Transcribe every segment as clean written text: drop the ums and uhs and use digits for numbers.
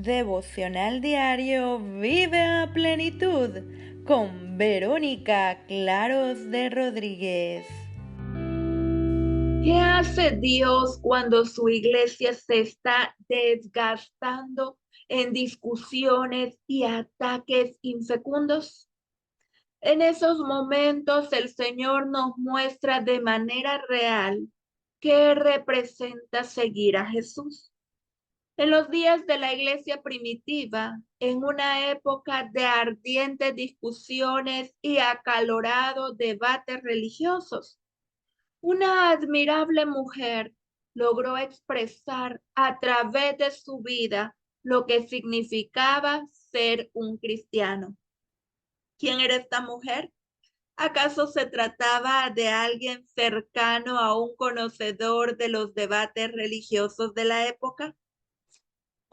Devocional diario Vive a Plenitud con Verónica Claros de Rodríguez. ¿Qué hace Dios cuando su iglesia se está desgastando en discusiones y ataques infecundos? En esos momentos el Señor nos muestra de manera real qué representa seguir a Jesús. En los días de la iglesia primitiva, en una época de ardientes discusiones y acalorados debates religiosos, una admirable mujer logró expresar a través de su vida lo que significaba ser un cristiano. ¿Quién era esta mujer? ¿Acaso se trataba de alguien cercano a un conocedor de los debates religiosos de la época?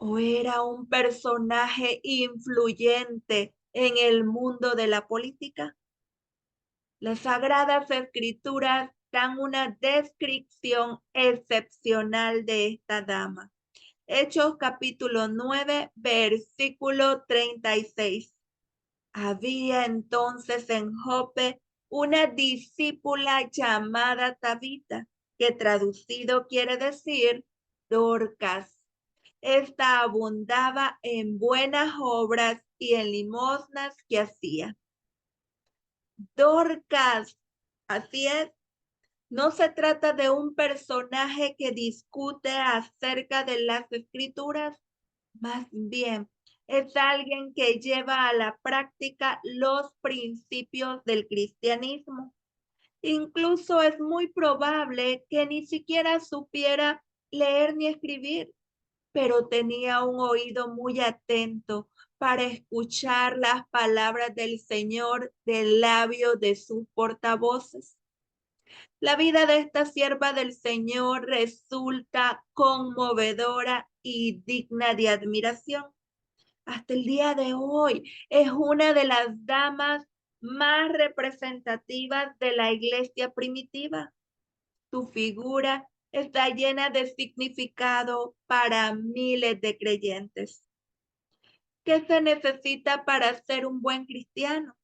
¿O era un personaje influyente en el mundo de la política? Las Sagradas Escrituras dan una descripción excepcional de esta dama. Hechos capítulo 9, versículo 36. Había entonces en Jope una discípula llamada Tabita, que traducido quiere decir Dorcas. Esta abundaba en buenas obras y en limosnas que hacía. Dorcas, así es. No se trata de un personaje que discute acerca de las escrituras, más bien es alguien que lleva a la práctica los principios del cristianismo. Incluso es muy probable que ni siquiera supiera leer ni escribir, pero tenía un oído muy atento para escuchar las palabras del Señor del labio de sus portavoces. La vida de esta sierva del Señor resulta conmovedora y digna de admiración. Hasta el día de hoy es una de las damas más representativas de la iglesia primitiva. Su figura está llena de significado para miles de creyentes. ¿Qué se necesita para ser un buen cristiano?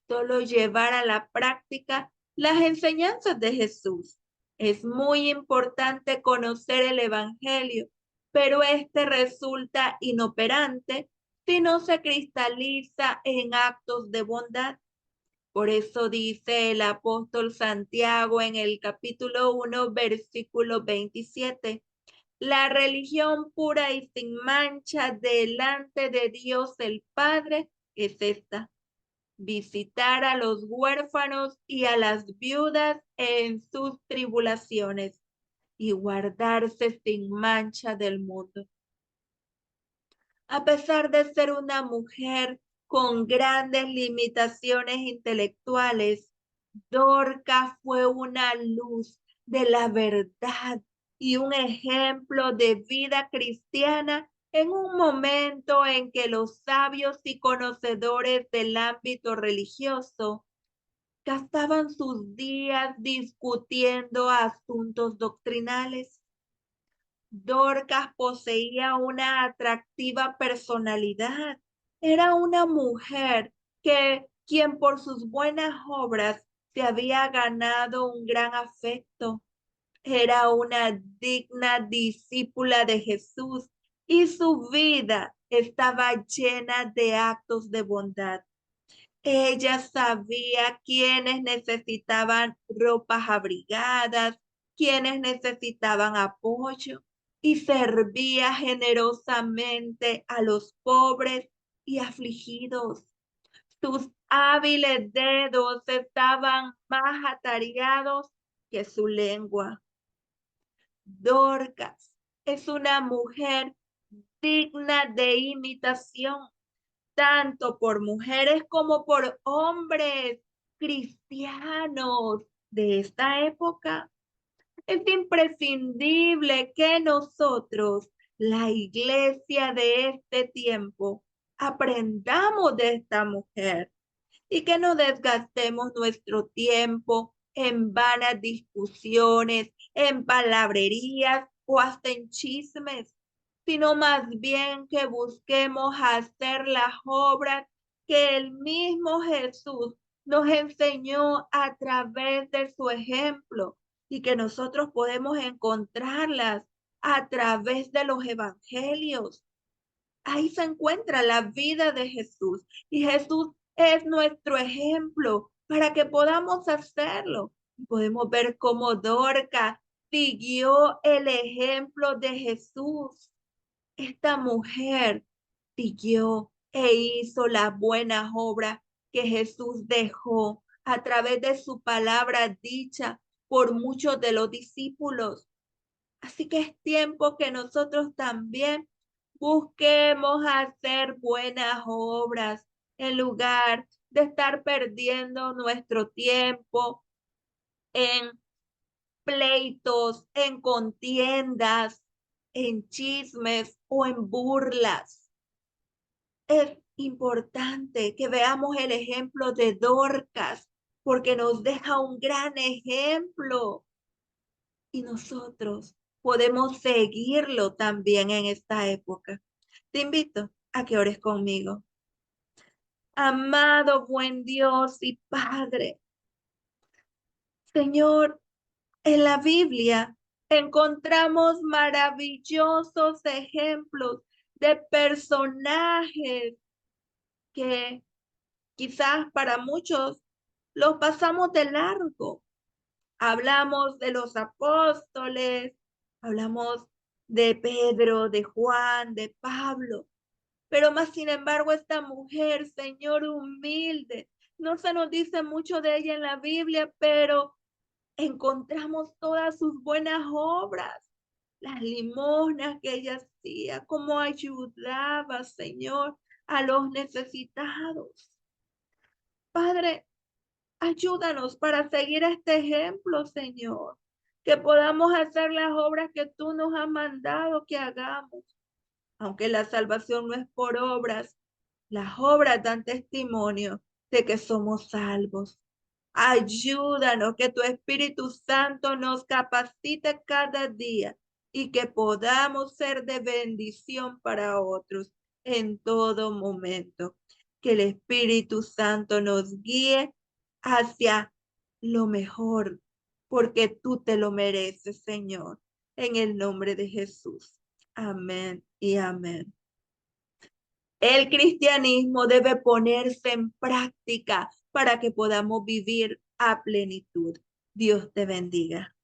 Solo llevar a la práctica las enseñanzas de Jesús. Es muy importante conocer el Evangelio, pero este resulta inoperante si no se cristaliza en actos de bondad. Por eso dice el apóstol Santiago en el capítulo 1, versículo 27. La religión pura y sin mancha delante de Dios el Padre es esta: visitar a los huérfanos y a las viudas en sus tribulaciones y guardarse sin mancha del mundo. A pesar de ser una mujer con grandes limitaciones intelectuales, Dorcas fue una luz de la verdad y un ejemplo de vida cristiana en un momento en que los sabios y conocedores del ámbito religioso gastaban sus días discutiendo asuntos doctrinales. Dorcas poseía una atractiva personalidad. Era una mujer quien por sus buenas obras se había ganado un gran afecto. Era una digna discípula de Jesús y su vida estaba llena de actos de bondad. Ella sabía quiénes necesitaban ropas abrigadas, quiénes necesitaban apoyo y servía generosamente a los pobres y afligidos. Sus hábiles dedos estaban más atareados que su lengua. Dorcas es una mujer digna de imitación, tanto por mujeres como por hombres cristianos de esta época. Es imprescindible que nosotros, la iglesia de este tiempo, aprendamos de esta mujer y que no desgastemos nuestro tiempo en vanas discusiones, en palabrerías o hasta en chismes. sino más bien que busquemos hacer las obras que el mismo Jesús nos enseñó a través de su ejemplo y que nosotros podemos encontrarlas a través de los evangelios. Ahí se encuentra la vida de Jesús y Jesús es nuestro ejemplo para que podamos hacerlo. Podemos ver cómo Dorcas siguió el ejemplo de Jesús. Esta mujer siguió e hizo las buenas obras que Jesús dejó a través de su palabra dicha por muchos de los discípulos. Así que es tiempo que nosotros también busquemos hacer buenas obras en lugar de estar perdiendo nuestro tiempo en pleitos, en contiendas, en chismes o en burlas. Es importante que veamos el ejemplo de Dorcas porque nos deja un gran ejemplo y nosotros podemos seguirlo también en esta época. Te invito a que ores conmigo. Amado buen Dios y Padre, Señor, en la Biblia encontramos maravillosos ejemplos de personajes que quizás para muchos los pasamos de largo. Hablamos de los apóstoles, hablamos de Pedro, de Juan, de Pablo, pero más sin embargo esta mujer, Señor, humilde, no se nos dice mucho de ella en la Biblia, pero encontramos todas sus buenas obras, las limosnas que ella hacía, cómo ayudaba, Señor, a los necesitados. Padre, ayúdanos para seguir este ejemplo, Señor, que podamos hacer las obras que tú nos has mandado que hagamos. Aunque la salvación no es por obras, las obras dan testimonio de que somos salvos. Ayúdanos que tu Espíritu Santo nos capacite cada día y que podamos ser de bendición para otros en todo momento. Que el Espíritu Santo nos guíe hacia lo mejor, porque tú te lo mereces, Señor. En el nombre de Jesús. Amén y amén. El cristianismo debe ponerse en práctica para que podamos vivir a plenitud. Dios te bendiga.